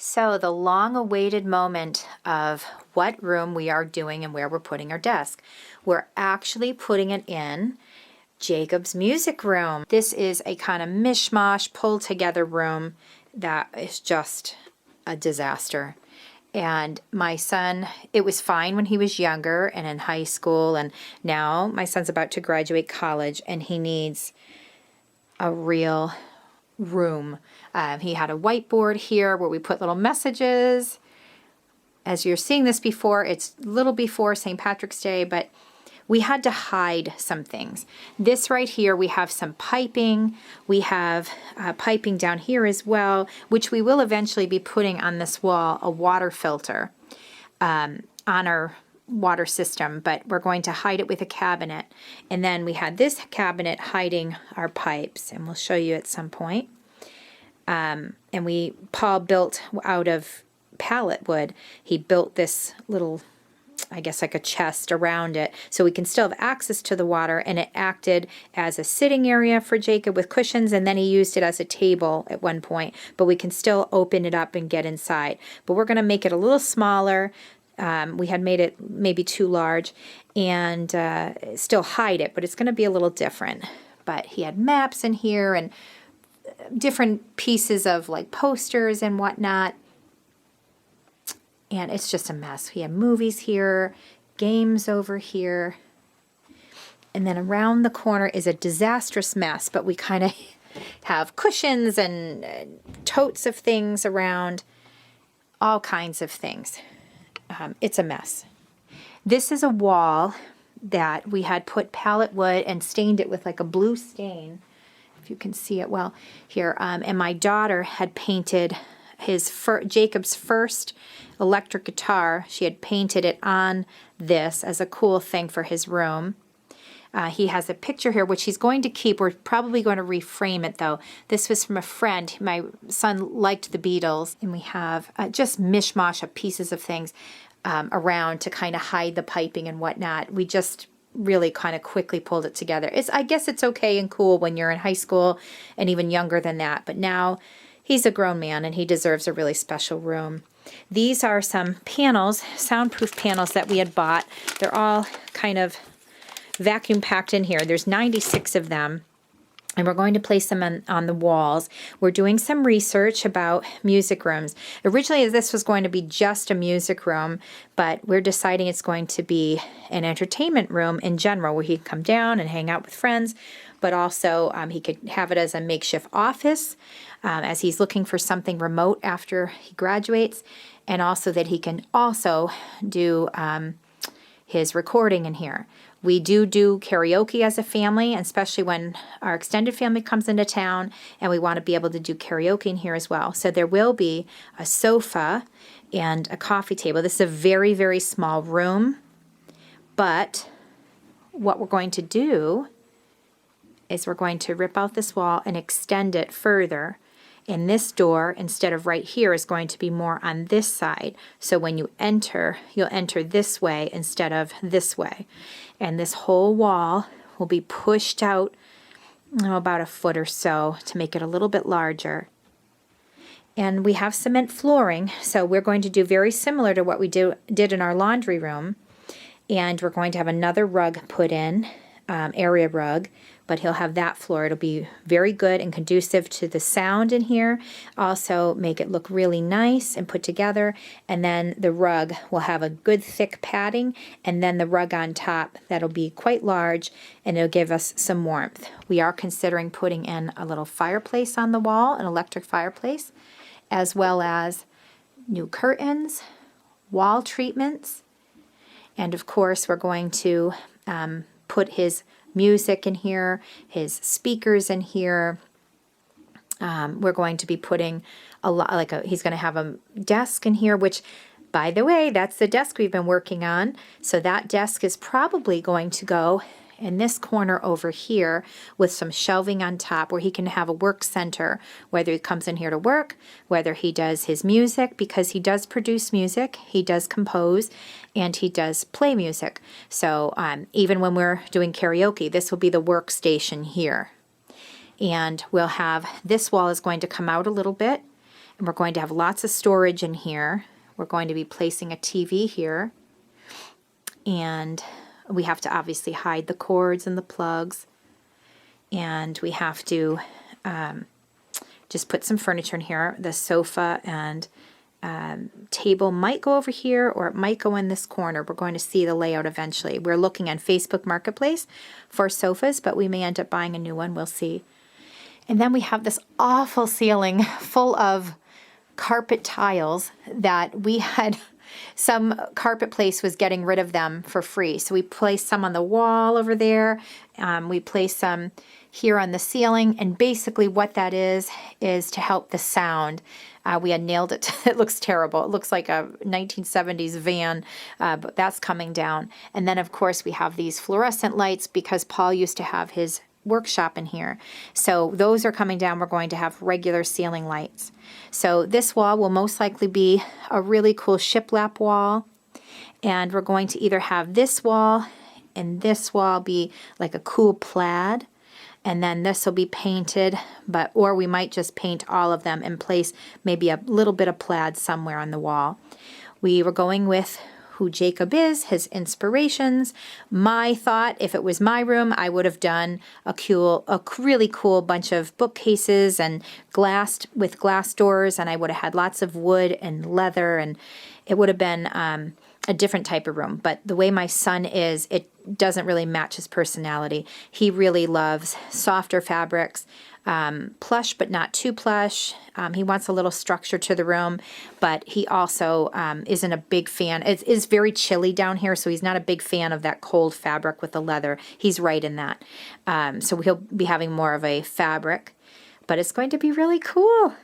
So the long-awaited moment of what room we are doing and where we're putting our desk. We're actually putting it in Jacob's music room. This is a kind of mishmash, pulled together room that is just a disaster. And my son, it was fine when he was younger and in high school, and now my son's about to graduate college and he needs a real room. He had a whiteboard here where we put little messages. As you're seeing this before, it's a little before St. Patrick's Day, but we had to hide some things. This right here, we have some piping. We have piping down here as well, which we will eventually be putting on this wall, a water filter on our water system, but we're going to hide it with a cabinet. And then we had this cabinet hiding our pipes, and we'll show you at some point. And Paul built out of pallet wood. He built this little, I guess like a chest around it, so we can still have access to the water, and it acted as a sitting area for Jacob with cushions, and then he used it as a table at one point, but we can still open it up and get inside. But we're going to make it a little smaller. We had made it maybe too large, and still hide it, but it's going to be a little different. But he had maps in here and different pieces of like posters and whatnot. And it's just a mess. We have movies here, games over here. And then around the corner is a disastrous mess, but we kind of have cushions and totes of things around, all kinds of things. It's a mess. This is a wall that we had put pallet wood and stained it with like a blue stain, if you can see it well here. And my daughter had painted Jacob's first electric guitar. She had painted it on this as a cool thing for his room. He has a picture here, which he's going to keep. We're probably going to reframe it, though. This was from a friend. My son liked the Beatles, and we have just mishmash of pieces of things around to kind of hide the piping and whatnot. We just really kind of quickly pulled it together. I guess it's okay and cool when you're in high school and even younger than that, but now he's a grown man and he deserves a really special room. These are some panels, soundproof panels that we had bought. They're all kind of vacuum packed in here. There's 96 of them, and we're going to place them on the walls. We're doing some research about music rooms. Originally, this was going to be just a music room, but we're deciding it's going to be an entertainment room in general, where he can come down and hang out with friends, but also he could have it as a makeshift office, as he's looking for something remote after he graduates, and also that he can also do his recording in here. We do karaoke as a family, especially when our extended family comes into town, and we want to be able to do karaoke in here as well. So there will be a sofa and a coffee table. This is a very, very small room, but what we're going to do is we're going to rip out this wall and extend it further. And this door, instead of right here, is going to be more on this side. So when you enter, you'll enter this way instead of this way. And this whole wall will be pushed out about a foot or so to make it a little bit larger. And we have cement flooring, so we're going to do very similar to what we did in our laundry room. And we're going to have another rug put in, area rug, but he'll have that floor. It'll be very good and conducive to the sound in here. Also make it look really nice and put together. And then the rug will have a good thick padding, and then the rug on top that'll be quite large, and it'll give us some warmth. We are considering putting in a little fireplace on the wall, an electric fireplace, as well as new curtains, wall treatments, and of course we're going to put his music in here, his speakers in here. We're going to be putting a lot, he's going to have a desk in here, which, by the way, that's the desk we've been working on. So that desk is probably going to go in this corner over here with some shelving on top, where he can have a work center, whether he comes in here to work, whether he does his music, because he does produce music, he does compose, and he does play music. So even when we're doing karaoke, this will be the workstation here. And we'll have, this wall is going to come out a little bit, And we're going to have lots of storage in here. We're going to be placing a TV here. And we have to obviously hide the cords and the plugs. And we have to just put some furniture in here. The sofa and table might go over here, or it might go in this corner. We're going to see the layout eventually. We're looking on Facebook Marketplace for sofas, but we may end up buying a new one. We'll see. And then we have this awful ceiling full of carpet tiles that we had. Some carpet place was getting rid of them for free. So we placed some on the wall over there. We placed some here on the ceiling. And basically what that is to help the sound. We had nailed it. It looks terrible. It looks like a 1970s van, but that's coming down. And then, of course, we have these fluorescent lights because Paul used to have his workshop in here. So those are coming down. We're going to have regular ceiling lights. So this wall will most likely be a really cool shiplap wall. And we're going to either have this wall and this wall be like a cool plaid. And then this will be painted, or we might just paint all of them and place maybe a little bit of plaid somewhere on the wall. We were going with who Jacob is, his inspirations. My thought, if it was my room, I would have done a really cool bunch of bookcases and glass doors, and I would have had lots of wood and leather, and it would have been a different type of room. But the way my son is, it doesn't really match his personality. He really loves softer fabrics, plush but not too plush. He wants a little structure to the room, but he also isn't a big fan. It is very chilly down here, so he's not a big fan of that cold fabric with the leather. He's right in that. So he'll be having more of a fabric, but it's going to be really cool.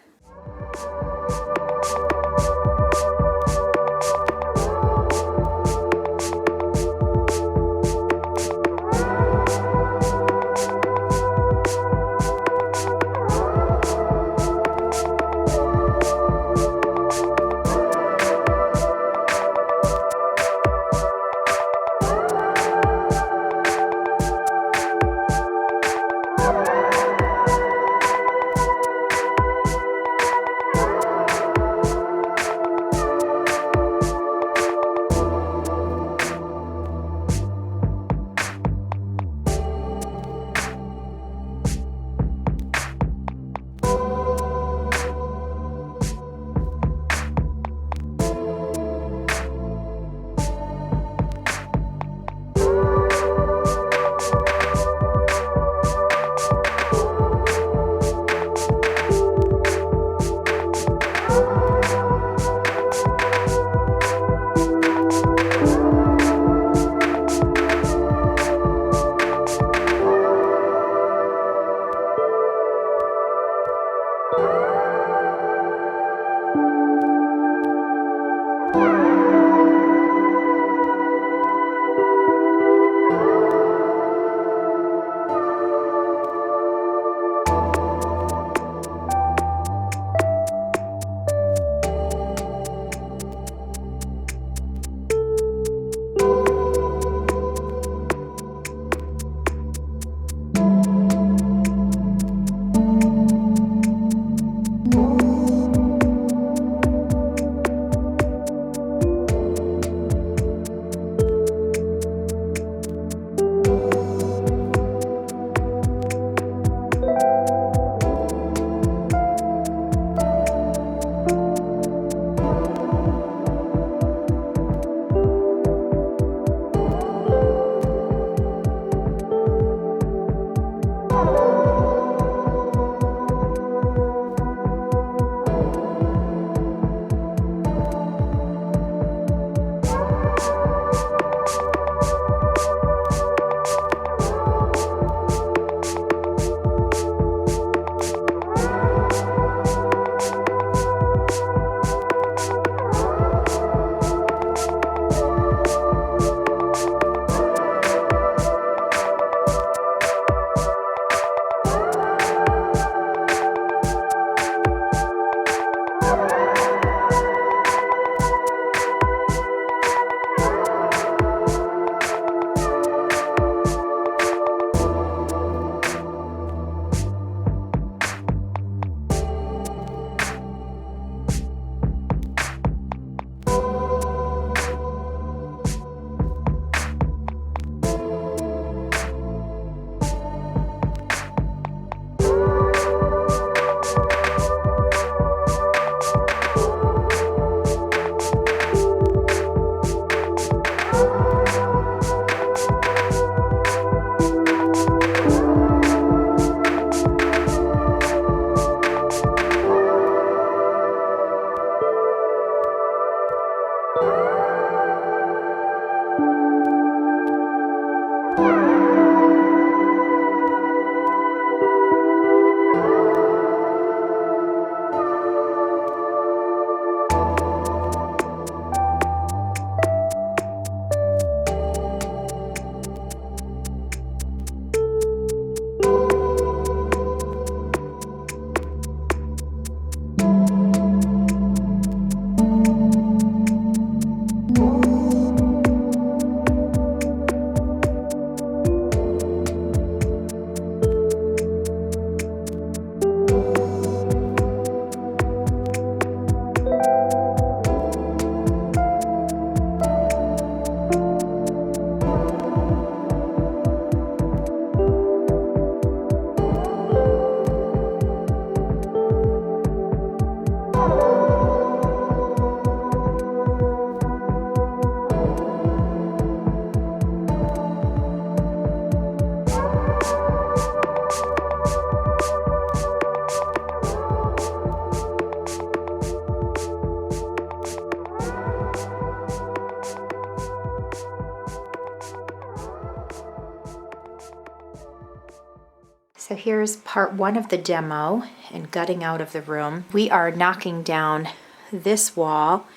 So here's part one of the demo and gutting out of the room. We are knocking down this wall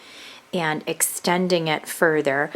and extending it further.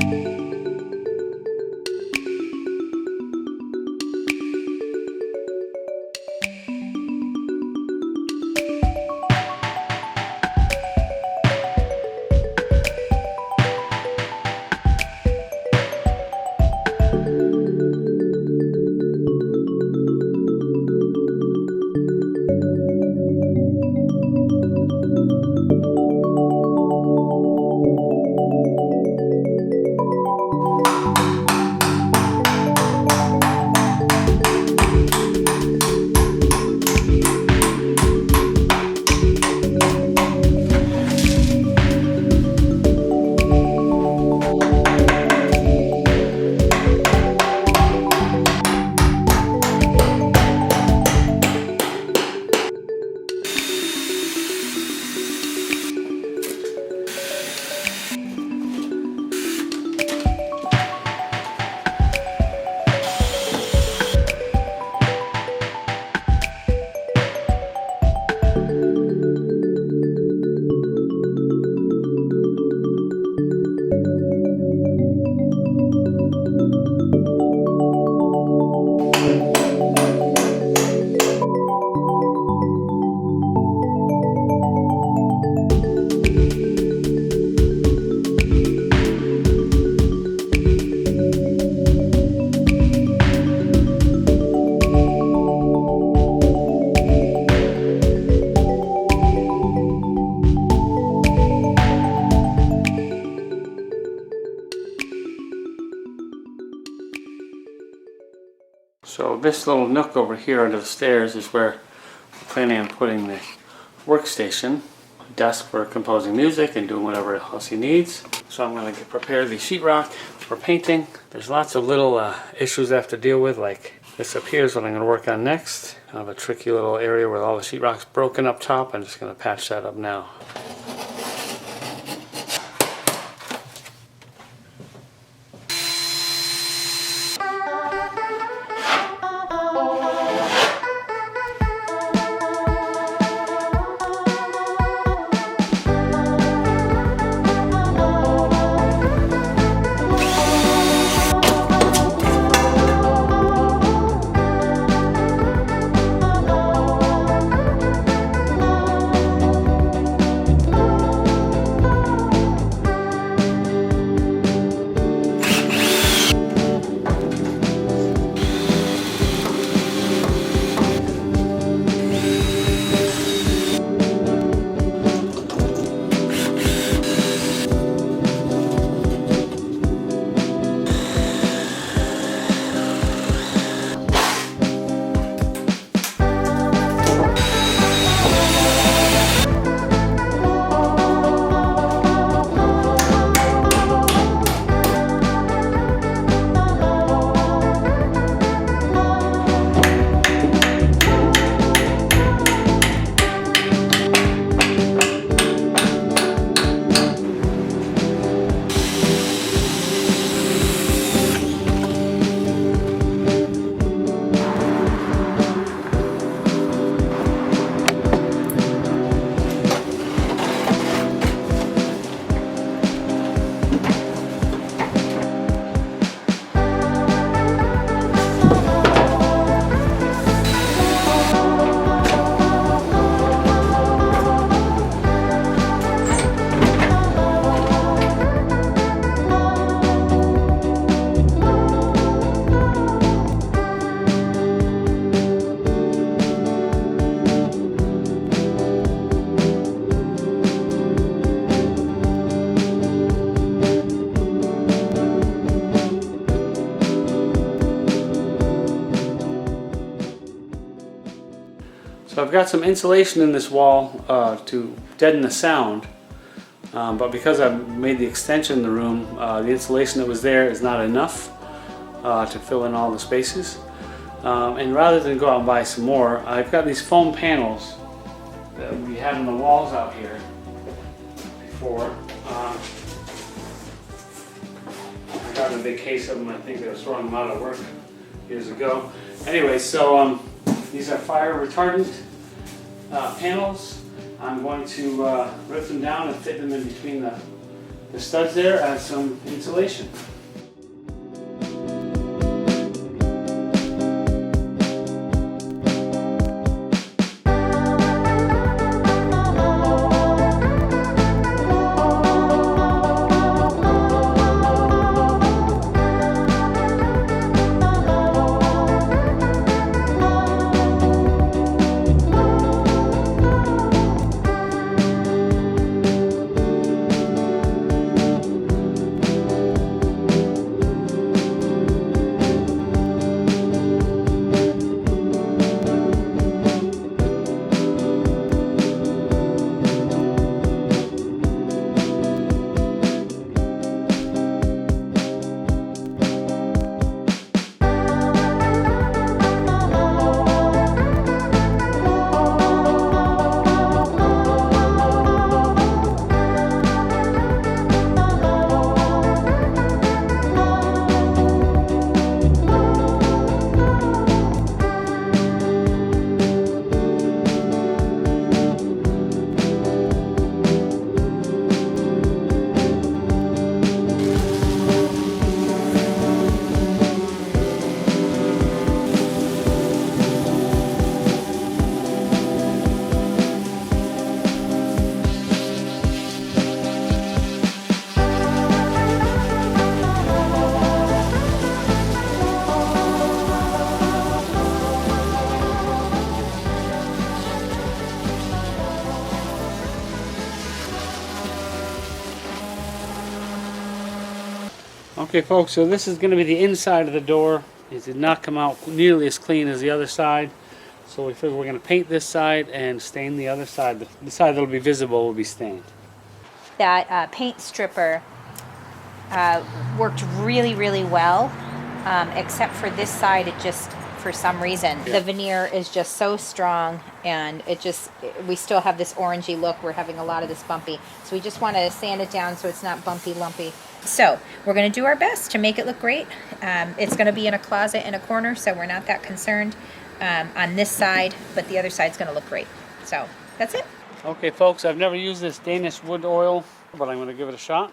So this little nook over here under the stairs is where I'm planning on putting the workstation, desk for composing music and doing whatever else he needs. So I'm going to prepare the sheetrock for painting. There's lots of little issues I have to deal with, like this up here is what I'm going to work on next. I have a tricky little area where all the sheetrock's broken up top. I'm just going to patch that up now. So I've got some insulation in this wall to deaden the sound, but because I've made the extension in the room, the insulation that was there is not enough to fill in all the spaces. And rather than go out and buy some more, I've got these foam panels that we had on the walls out here before. I got in a big case of them. I think I was throwing them out of work years ago. Anyway, so These are fire retardant panels. I'm going to rip them down and fit them in between the studs there, add some insulation. Okay folks, so this is going to be the inside of the door. It did not come out nearly as clean as the other side. So we figure we're going to paint this side and stain the other side. The side that will be visible will be stained. That paint stripper worked really, really well, except for this side. It just, for some reason, the veneer is just so strong, and we still have this orangey look. We're having a lot of this bumpy. So we just want to sand it down so it's not bumpy, lumpy. So we're going to do our best to make it look great. It's going to be in a closet in a corner, so we're not that concerned on this side, but the other side's going to look great. So that's it. Okay folks, I've never used this Danish wood oil, but I'm going to give it a shot.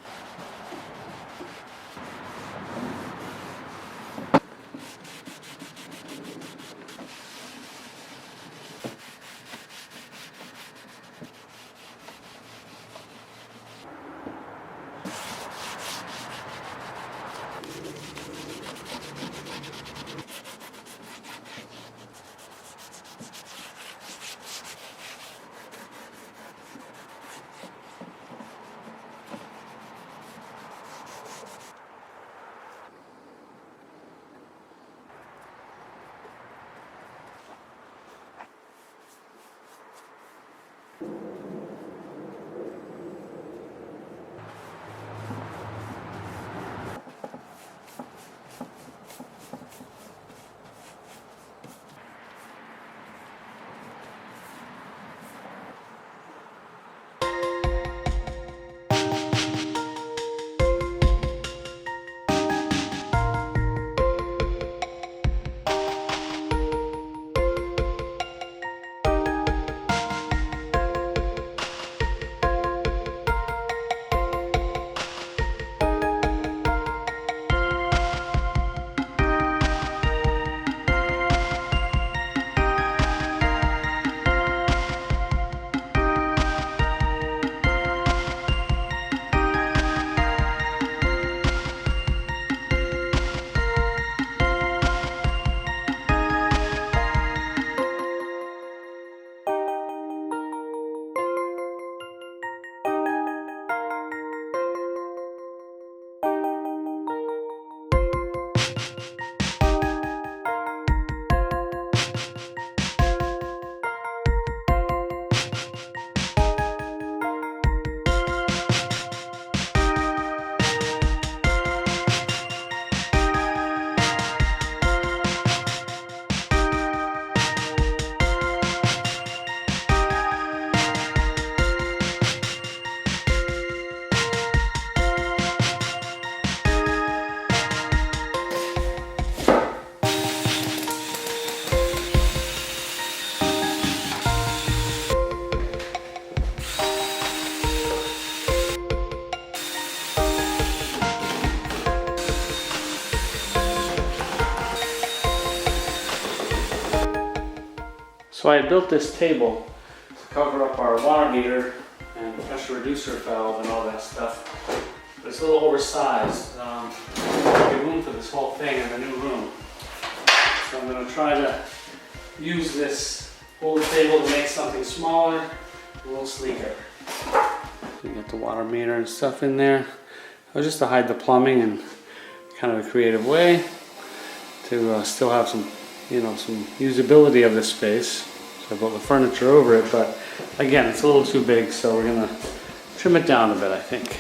So I built this table to cover up our water meter and pressure reducer valve and all that stuff. But it's a little oversized. There's room for this whole thing in the new room. So I'm going to try to use this whole table to make something smaller, a little sleeker. So you get the water meter and stuff in there. Just to hide the plumbing in kind of a creative way to still have some, some usability of this space. So I built the furniture over it, but again, it's a little too big, so we're gonna trim it down a bit, I think.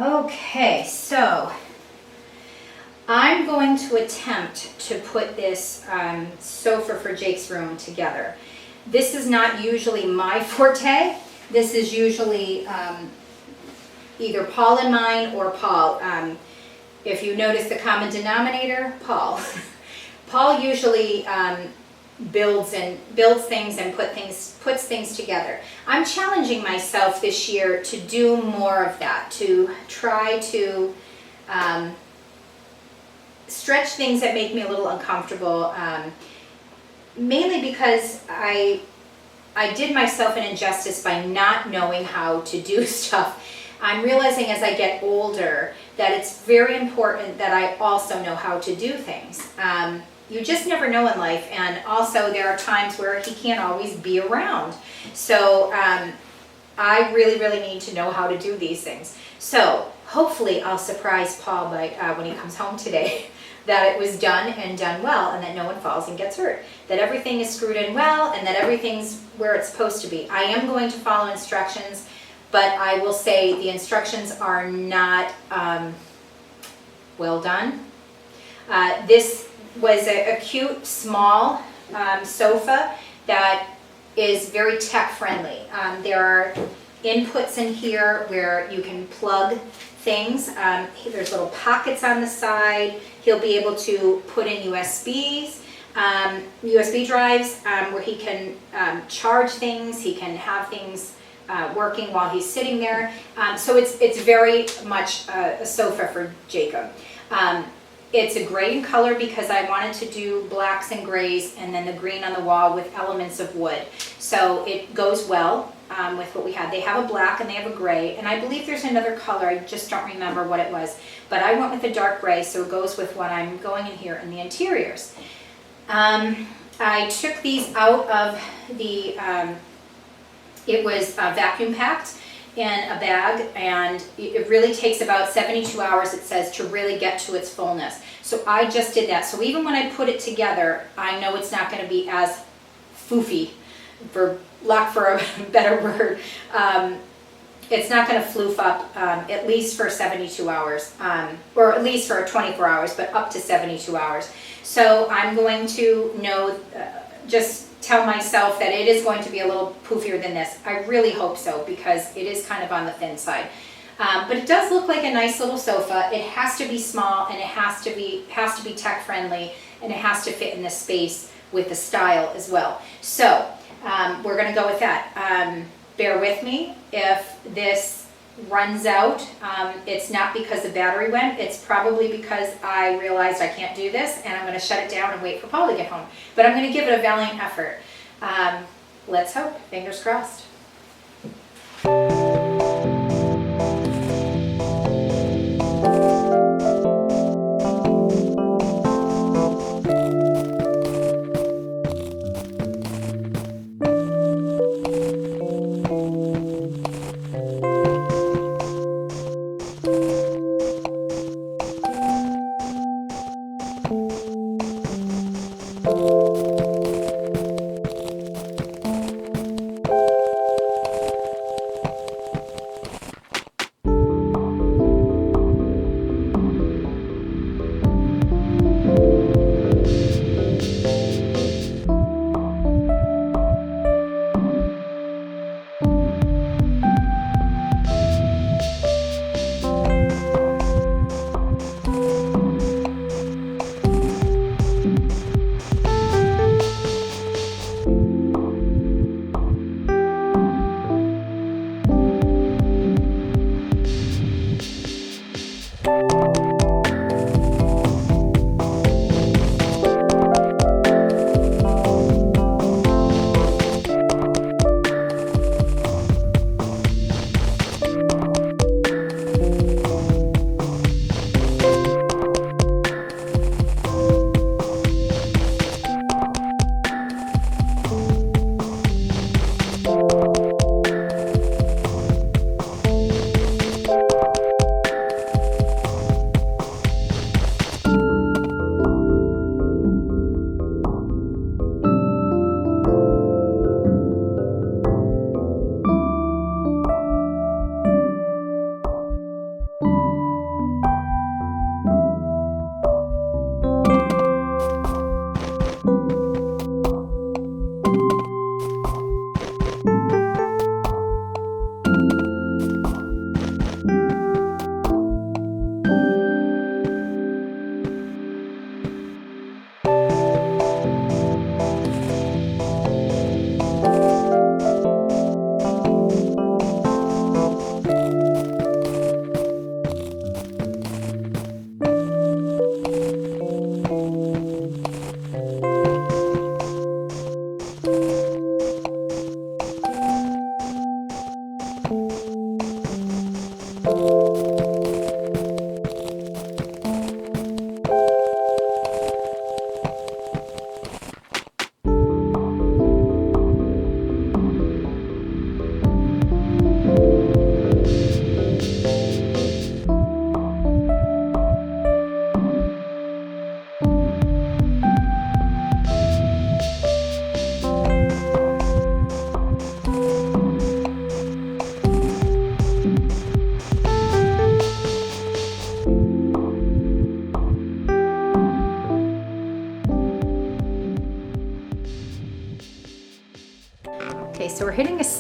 Okay, so I'm going to attempt to put this sofa for Jake's room together. This is not usually my forte. This is usually either Paul and mine or Paul. If you notice the common denominator, Paul. Paul usually builds things and puts things together. I'm challenging myself this year to do more of that, to try to stretch things that make me a little uncomfortable, mainly because I did myself an injustice by not knowing how to do stuff. I'm realizing as I get older that it's very important that I also know how to do things. You just never know in life, and also there are times where he can't always be around. So I really, really need to know how to do these things. So hopefully I'll surprise Paul by when he comes home today that it was done and done well, and that no one falls and gets hurt. That everything is screwed in well, and that everything's where it's supposed to be. I am going to follow instructions, but I will say the instructions are not well done. This was a cute, small sofa that is very tech friendly. There are inputs in here where you can plug things. There's little pockets on the side. He'll be able to put in USB drives where he can charge things. He can have things working while he's sitting there. So it's very much a sofa for Jacob. It's a gray in color because I wanted to do blacks and grays and then the green on the wall with elements of wood. So it goes well with what we had. They have a black and they have a gray, and I believe there's another color, I just don't remember what it was. But I went with a dark gray, so it goes with what I'm going in here in the interiors. I took these out of the, it was vacuum packed in a bag, and it really takes about 72 hours, it says, to really get to its fullness. So I just did that. So even when I put it together, I know it's not going to be as foofy, for lack for a better word. It's not going to floof up, at least for 72 hours, or at least for 24 hours, but up to 72 hours. So I'm going to know, just tell myself that it is going to be a little poofier than this. I really hope so, because it is kind of on the thin side. But it does look like a nice little sofa. It has to be small, and it has to be tech friendly, and it has to fit in the space with the style as well. So we're going to go with that. Bear with me if this runs out. It's not because the battery went. It's probably because I realized I can't do this, and I'm going to shut it down and wait for Paul to get home. But I'm going to give it a valiant effort. Let's hope. Fingers crossed.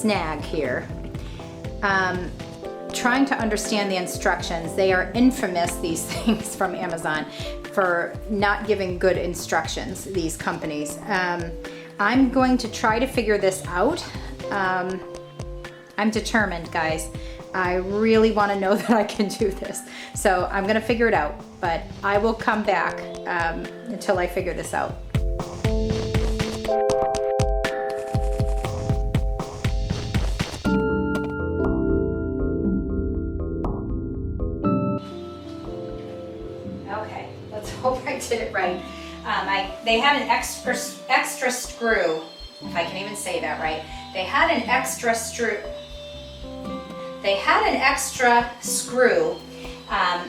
snag here. Trying to understand the instructions. They are infamous, these things from Amazon, for not giving good instructions, these companies. I'm going to try to figure this out. I'm determined, guys. I really want to know that I can do this. So I'm going to figure it out, but I will come back until I figure this out. Okay, let's hope I did it right. They had an extra screw, if I can even say that right. They had an extra screw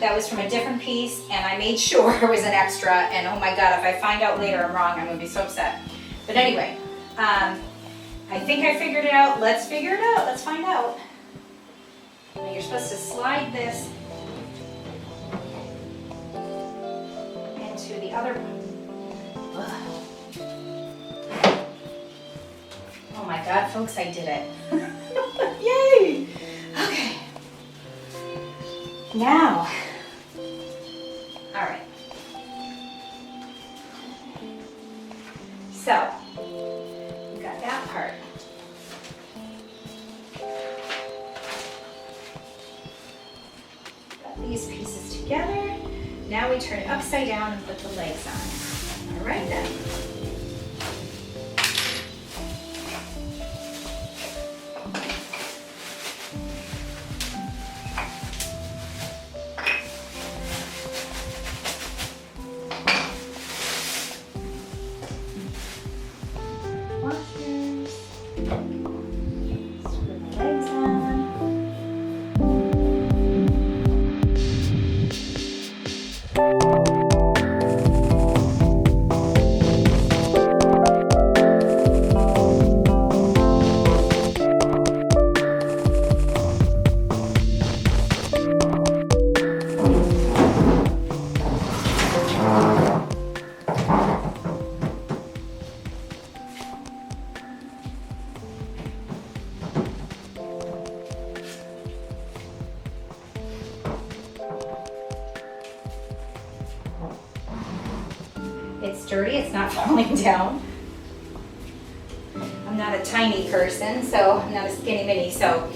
that was from a different piece, and I made sure it was an extra, and oh my God, if I find out later I'm wrong, I'm gonna be so upset. But anyway, I think I figured it out. Let's figure it out, let's find out. Now you're supposed to slide this into the other one. Oh my God, folks, I did it. Yay! Okay. Now, all right. So, we got that part. Got these pieces together. Now we turn it upside down and put the legs on. All right then. It's sturdy, it's not falling down. I'm not a tiny person, so I'm not a skinny mini, so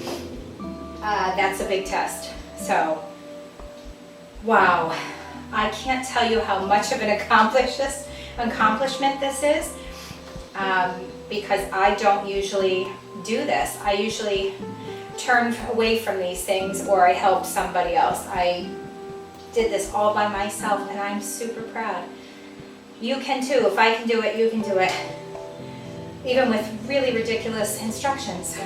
that's a big test. So, wow, I can't tell you how much of an accomplishment this is, because I don't usually do this. I usually turn away from these things, or I help somebody else. I did this all by myself, and I'm super proud. You can too. If I can do it, you can do it. Even with really ridiculous instructions.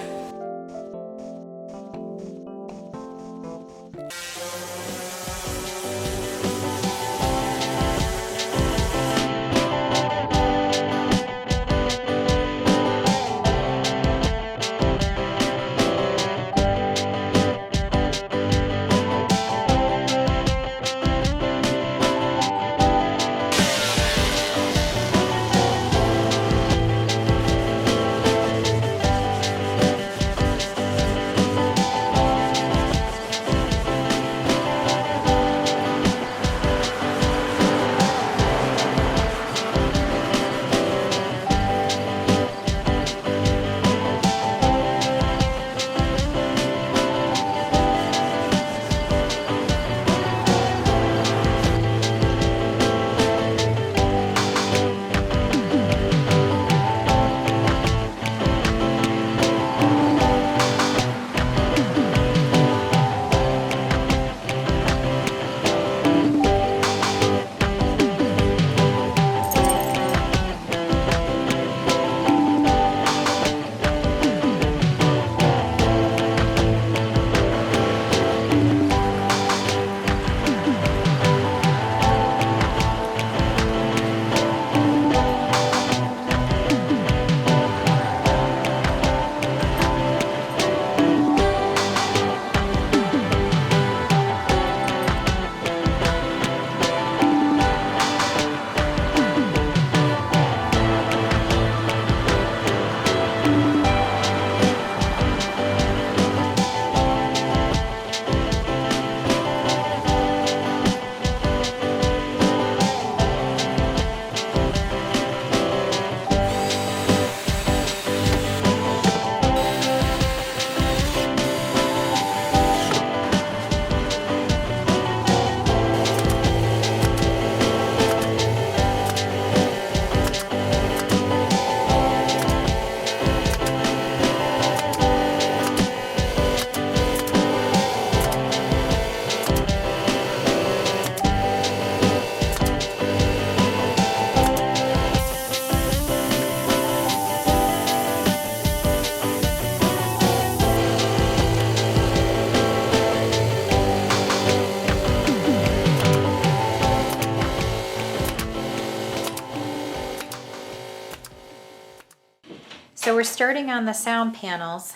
So we're starting on the sound panels,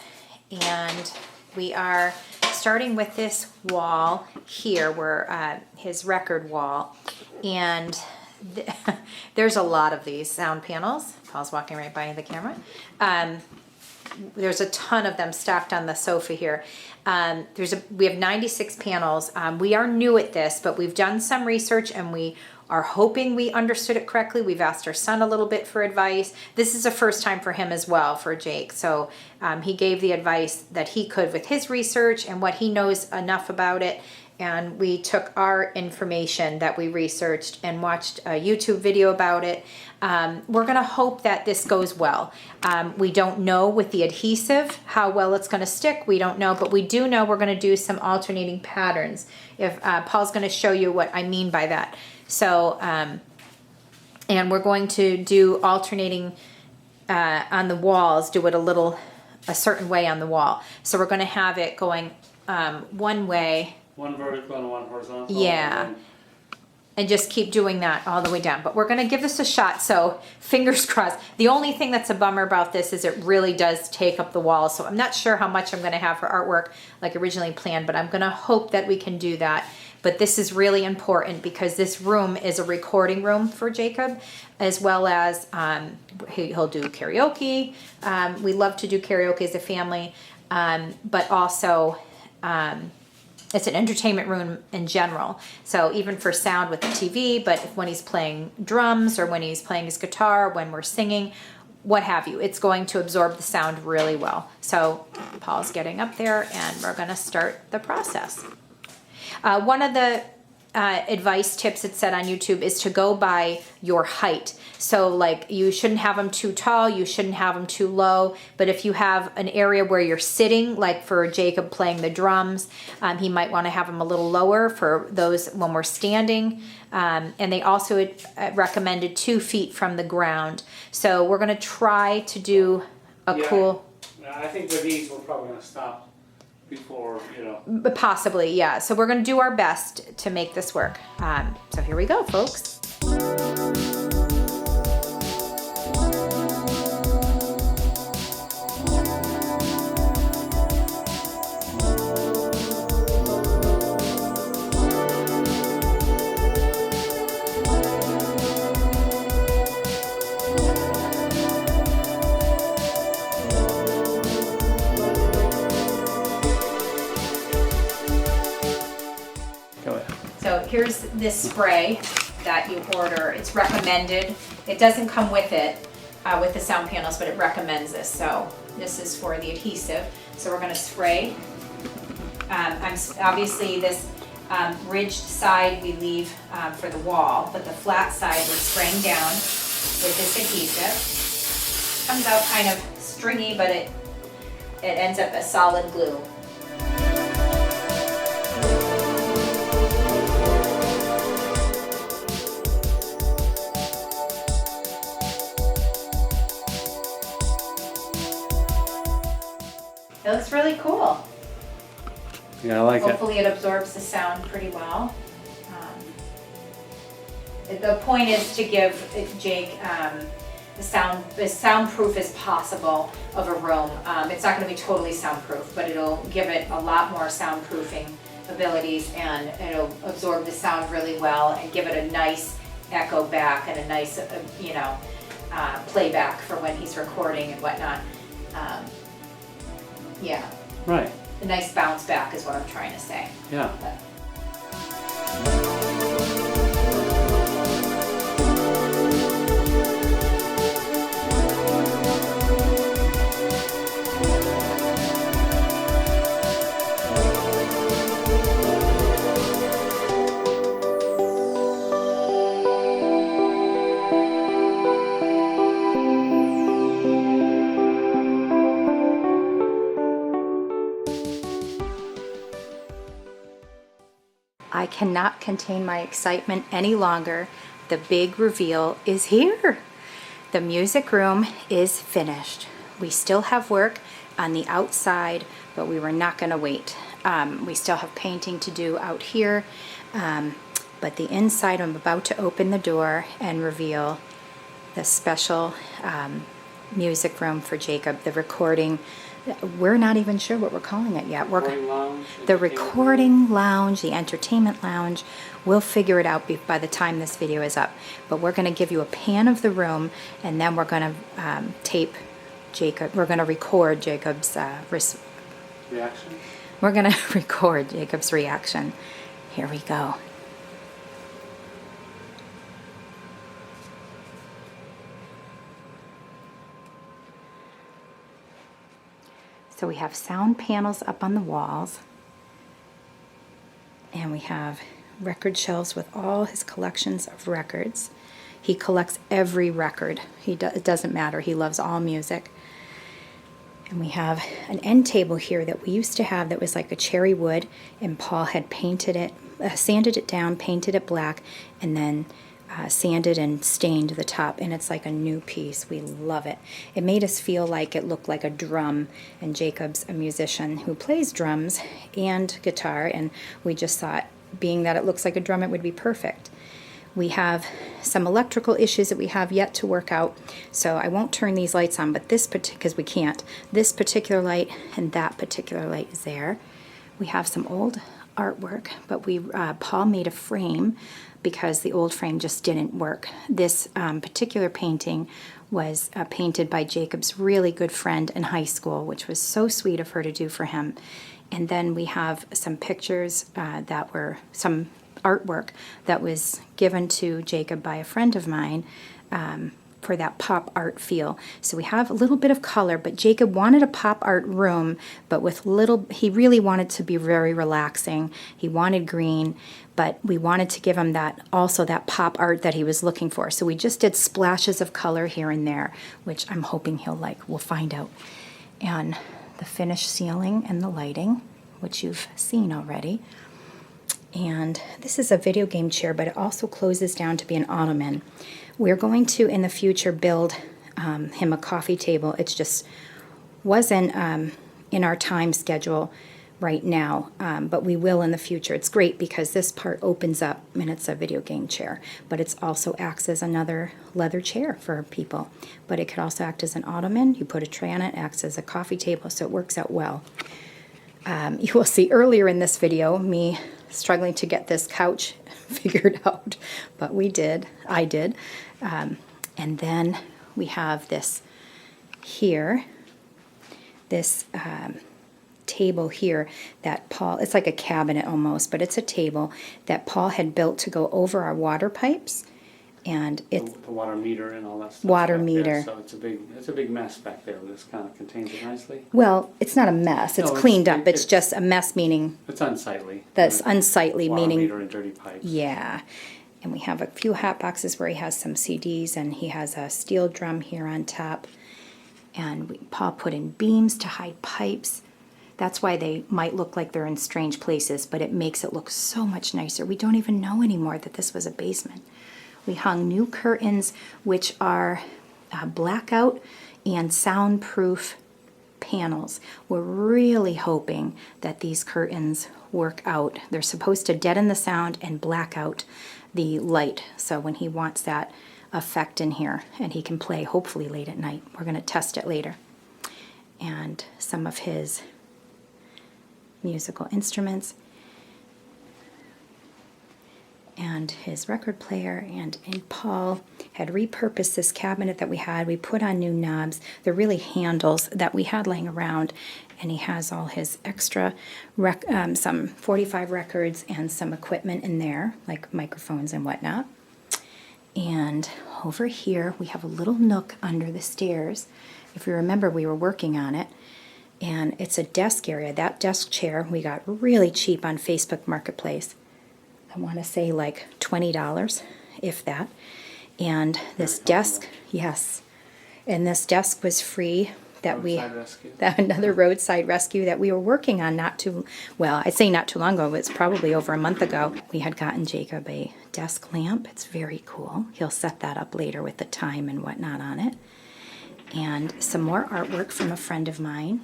and we are starting with this wall here, where his record wall, and there's a lot of these sound panels. Paul's walking right by the camera. There's a ton of them stacked on the sofa here. We have 96 panels. We are new at this, but we've done some research and we are hoping we understood it correctly. We've asked our son a little bit for advice. This is a first time for him as well, for Jake. So he gave the advice that he could with his research and what he knows enough about it. And we took our information that we researched and watched a YouTube video about it. We're gonna hope that this goes well. We don't know with the adhesive how well it's gonna stick. We don't know, but we do know we're gonna do some alternating patterns. If Paul's gonna show you what I mean by that. So, and we're going to do alternating on the walls, do it a certain way on the wall. So we're gonna have it going one way. One vertical and one horizontal. Yeah. And just keep doing that all the way down. But we're gonna give this a shot, so fingers crossed. The only thing that's a bummer about this is it really does take up the wall. So I'm not sure how much I'm gonna have for artwork like originally planned, but I'm gonna hope that we can do that. But this is really important because this room is a recording room for Jacob, as well as he'll do karaoke. We love to do karaoke as a family, but also it's an entertainment room in general. So even for sound with the TV, but when he's playing drums or when he's playing his guitar, when we're singing, what have you, it's going to absorb the sound really well. So Paul's getting up there and we're gonna start the process. One of the advice tips it said on YouTube is to go by your height. So like you shouldn't have them too tall, you shouldn't have them too low, but if you have an area where you're sitting, like for Jacob playing the drums, he might want to have them a little lower for those when we're standing. And they also recommended 2 feet from the ground. So we're going to try to do cool... I think with these we're probably going to stop before, you know. Possibly, yeah. So we're going to do our best to make this work. So here we go, folks. So here's this spray that you order. It's recommended. It doesn't come with it, with the sound panels, but it recommends this. So this is for the adhesive. So we're gonna spray. Obviously this ridged side we leave for the wall, but the flat side we're spraying down with this adhesive. Comes out kind of stringy, but it ends up a solid glue. It looks really cool. Yeah, I like it. Hopefully it absorbs the sound pretty well. The point is to give Jake as soundproof as possible of a room. It's not going to be totally soundproof, but it'll give it a lot more soundproofing abilities, and it'll absorb the sound really well and give it a nice echo back and a nice, playback for when he's recording and whatnot. Yeah. Right. A nice bounce back is what I'm trying to say. Yeah. I cannot contain my excitement any longer. The big reveal is here. The music room is finished. We still have work on the outside, but we were not going to wait. We still have painting to do out here, but the inside, I'm about to open the door and reveal the special music room for Jacob, the recording. We're not even sure what we're calling it yet. Recording lounge, The entertainment recording lounge, the entertainment lounge. We'll figure it out by the time this video is up. But we're going to give you a pan of the room, and then we're going to tape Jacob. We're going to record Jacob's reaction. We're going to record Jacob's reaction. Here we go. So we have sound panels up on the walls, and we have record shelves with all his collections of records. He collects every record. It doesn't matter. He loves all music. And we have an end table here that we used to have that was like a cherry wood, and Paul had painted it, sanded it down, painted it black, and then sanded and stained the top, and it's like a new piece. We love it. It made us feel like it looked like a drum, and Jacob's a musician who plays drums and guitar, and we just thought, being that it looks like a drum, it would be perfect. We have some electrical issues that we have yet to work out, so I won't turn these lights on, but because we can't. This particular light and that particular light is there. We have some old artwork, but Paul made a frame because the old frame just didn't work. This particular painting was painted by Jacob's really good friend in high school, which was so sweet of her to do for him. And then we have some pictures that were some artwork that was given to Jacob by a friend of mine for that pop art feel. So we have a little bit of color, but Jacob wanted a pop art room, but he really wanted to be very relaxing. He wanted green, but we wanted to give him that pop art that he was looking for. So we just did splashes of color here and there, which I'm hoping he'll like. We'll find out. And the finished ceiling and the lighting, which you've seen already. And this is a video game chair, but it also closes down to be an ottoman. We're going to, in the future, build him a coffee table. It just wasn't in our time schedule right now, but we will in the future. It's great because this part opens up, and it's a video game chair, but it also acts as another leather chair for people. But it could also act as an ottoman. You put a tray on it, it acts as a coffee table, so it works out well. You will see earlier in this video me struggling to get this couch figured out, but I did. And then we have this here, this table here that Paul, it's like a cabinet almost, but it's a table that Paul had built to go over our water pipes. And it's the water meter and all that stuff. Water meter. So it's a big mess back there. This kind of contains it nicely. Well, it's not a mess. It's cleaned up. It's just a mess, meaning it's unsightly. That's unsightly, water meaning meter and dirty pipes. Yeah. And we have a few hot boxes where he has some CDs, and he has a steel drum here on top. And Paul put in beams to hide pipes. That's why they might look like they're in strange places, but it makes it look so much nicer. We don't even know anymore that this was a basement. We hung new curtains, which are blackout and soundproof panels. We're really hoping that these curtains work out. They're supposed to deaden the sound and black out the light. So when he wants that effect in here, and he can play hopefully late at night. We're going to test it later. And some of his musical instruments, and his record player, and Paul had repurposed this cabinet that we had. We put on new knobs. They're really handles that we had laying around, and he has all his extra, some 45 records and some equipment in there, like microphones and whatnot. And over here, we have a little nook under the stairs. If you remember, we were working on it, and it's a desk area. That desk chair we got really cheap on Facebook Marketplace. I want to say like $20, if that. And this desk, yes. And this desk was free that another roadside rescue that we were working on I say not too long ago, but it's probably over a month ago. We had gotten Jacob a desk lamp. It's very cool. He'll set that up later with the time and whatnot on it. And some more artwork from a friend of mine,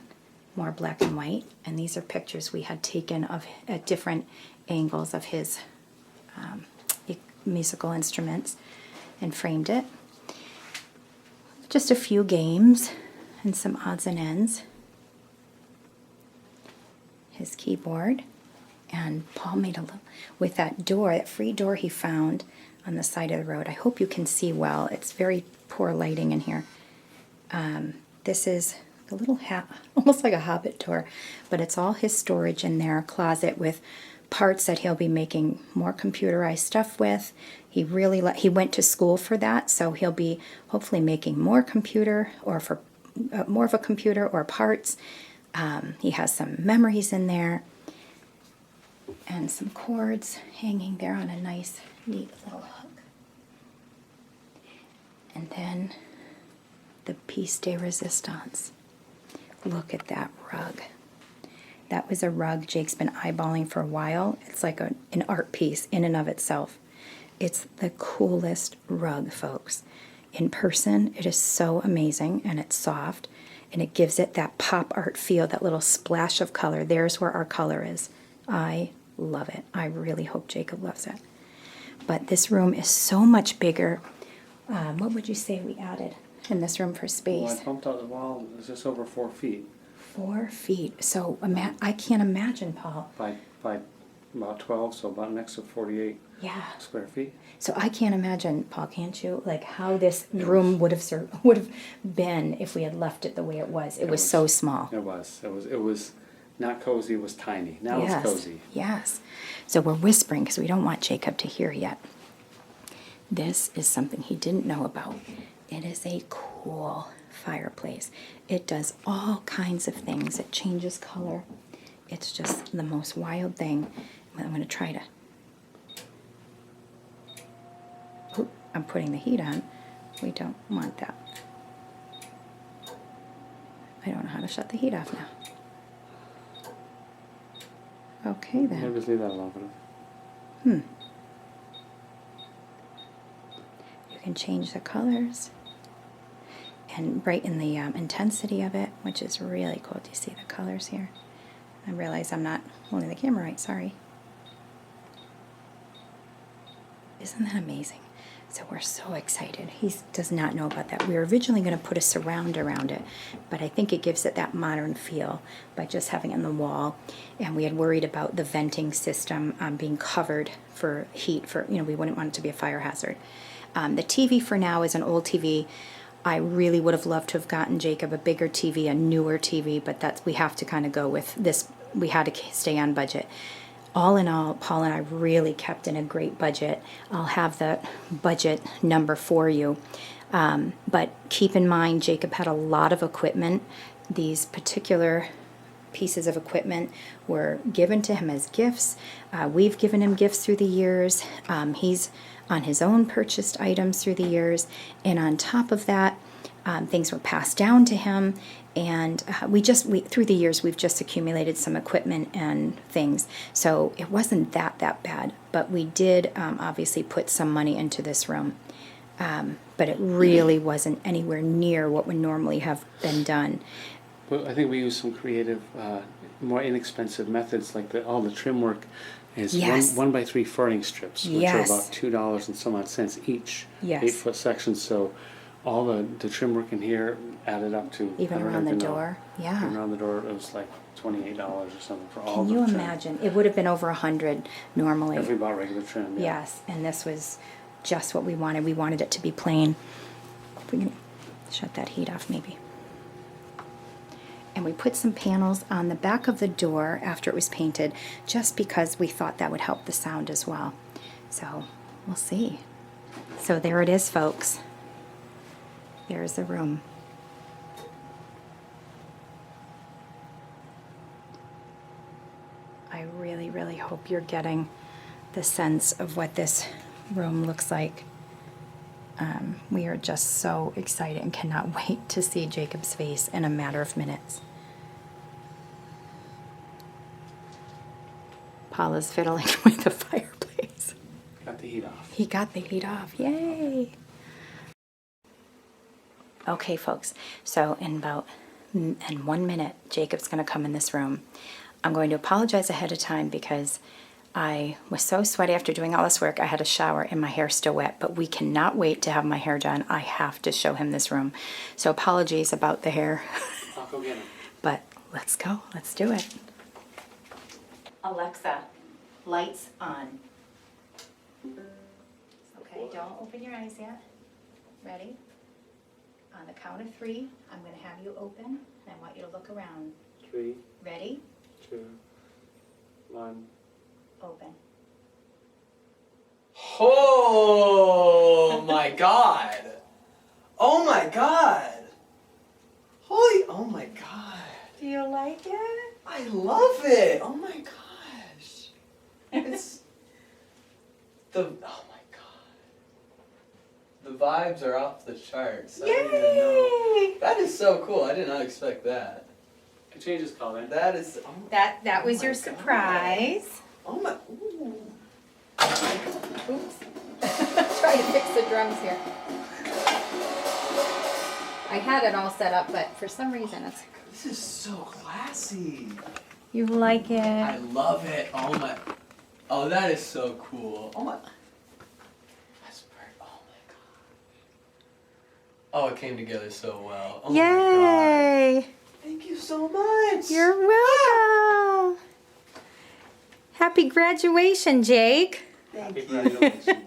more black and white. And these are pictures we had taken at different angles of his musical instruments and framed it. just a few games and some odds and ends. His keyboard. And Paul made a little, with that door, that free door he found on the side of the road. I hope you can see well. It's very poor lighting in here. This is a little, almost like a hobbit door, but it's all his storage in there, a closet with parts that he'll be making more computerized stuff with. He really, he went to school for that, so he'll be hopefully making more computer, or for more of a computer or parts. He has some memories in there. And some cords hanging there on a nice, neat little hook. And then the piece de resistance. Look at that rug. That was a rug Jake's been eyeballing for a while. It's like an art piece in and of itself. It's the coolest rug, folks. In person, it is so amazing, and it's soft, and it gives it that pop art feel, that little splash of color. There's where our color is. I love it. I really hope Jacob loves it. But this room is so much bigger. What would you say we added in this room for space? Well, I bumped out the wall. It's just over 4 feet. 4 feet. So I can't imagine, Paul. By about 12, so about next to 48 square feet. So I can't imagine, Paul, can't you? Like how this room would have been if we had left it the way it was. It was so small. It was not cozy, it was tiny. Now it's cozy. Yes. So we're whispering because we don't want Jacob to hear yet. This is something he didn't know about. It is a cool fireplace. It does all kinds of things. It changes color. It's just the most wild thing. I'm going to try to... Ooh, I'm putting the heat on. We don't want that. I don't know how to shut the heat off now. Okay, then. Maybe just leave that alone. You can change the colors and brighten the intensity of it, which is really cool. Do you see the colors here? I realize I'm not holding the camera right, sorry. Isn't that amazing? So we're so excited. He does not know about that. We were originally going to put a surround around it, but I think it gives it that modern feel by just having it on the wall. And we had worried about the venting system being covered for heat, for, you know, we wouldn't want it to be a fire hazard. The TV for now is an old TV. I really would have loved to have gotten Jacob a bigger TV, a newer TV, but we have to kind of go with this. We had to stay on budget. All in all, Paul and I really kept in a great budget. I'll have the budget number for you. But keep in mind, Jacob had a lot of equipment. These particular pieces of equipment were given to him as gifts. We've given him gifts through the years. He's on his own purchased items through the years. And on top of that, things were passed down to him. And through the years, we've just accumulated some equipment and things. So it wasn't that bad. But we did obviously put some money into this room. But it really wasn't anywhere near what would normally have been done. But I think we used some creative, more inexpensive methods, like all the trim work is 1x3 furring strips, which are about $2 and some odd cents each. 8-foot sections. So all the trim work in here added up to even around the door. Even around the door, it was like $28 or something for all. Can you imagine? It would have been over $100 normally. If we bought regular trim. Yeah. Yes, and this was just what we wanted. We wanted it to be plain. If we can shut that heat off, maybe. And we put some panels on the back of the door after it was painted, just because we thought that would help the sound as well. So we'll see. So there it is, folks. There's the room. I really, really hope you're getting the sense of what this room looks like. We are just so excited and cannot wait to see Jacob's face in a matter of minutes. Paula's fiddling with the fireplace. Got the heat off. He got the heat off. Yay! Okay, folks. So in 1 minute, Jacob's going to come in this room. I'm going to apologize ahead of time because I was so sweaty after doing all this work. I had a shower and my hair's still wet, but we cannot wait to have my hair done. I have to show him this room. So apologies about the hair. I'll go get him. But let's go. Let's do it. Alexa, lights on. Okay, don't open your eyes yet. Ready? On the count of 3, I'm going to have you open, and I want you to look around. 3, Ready? 2, 1. Open. Oh my god! Oh my god! Holy, oh my god! Do you like it? I love it! Oh my gosh! It's oh my god! The vibes are off the charts. I don't even know. Yay! That is so cool. I did not expect that. It changes color. That is. Oh, That was Oh your my God. surprise. oh my. Ooh. Oops. Trying to fix the drums here. I had it all set up, but for some reason it's... This is so classy. You like it? I love it. Oh my. Oh, that is so cool. Oh my. That's perfect. Oh my god. Oh, it came together so well. Oh my Yay! god. Thank you so much. You're welcome. Happy graduation, Jake. Thank Happy you. graduation.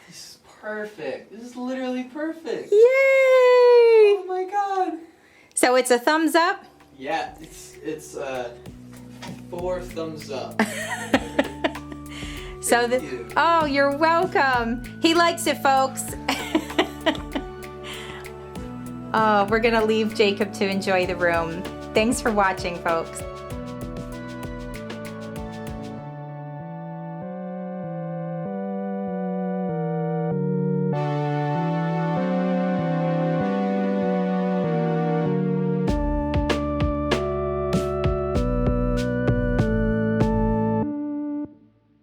This is perfect. This is literally perfect. Yay! Oh my god. So it's a thumbs up? Yeah, it's 4 thumbs up. So Thank you. Oh, you're welcome. He likes it, folks. Oh, we're gonna leave Jacob to enjoy the room. Thanks for watching, folks.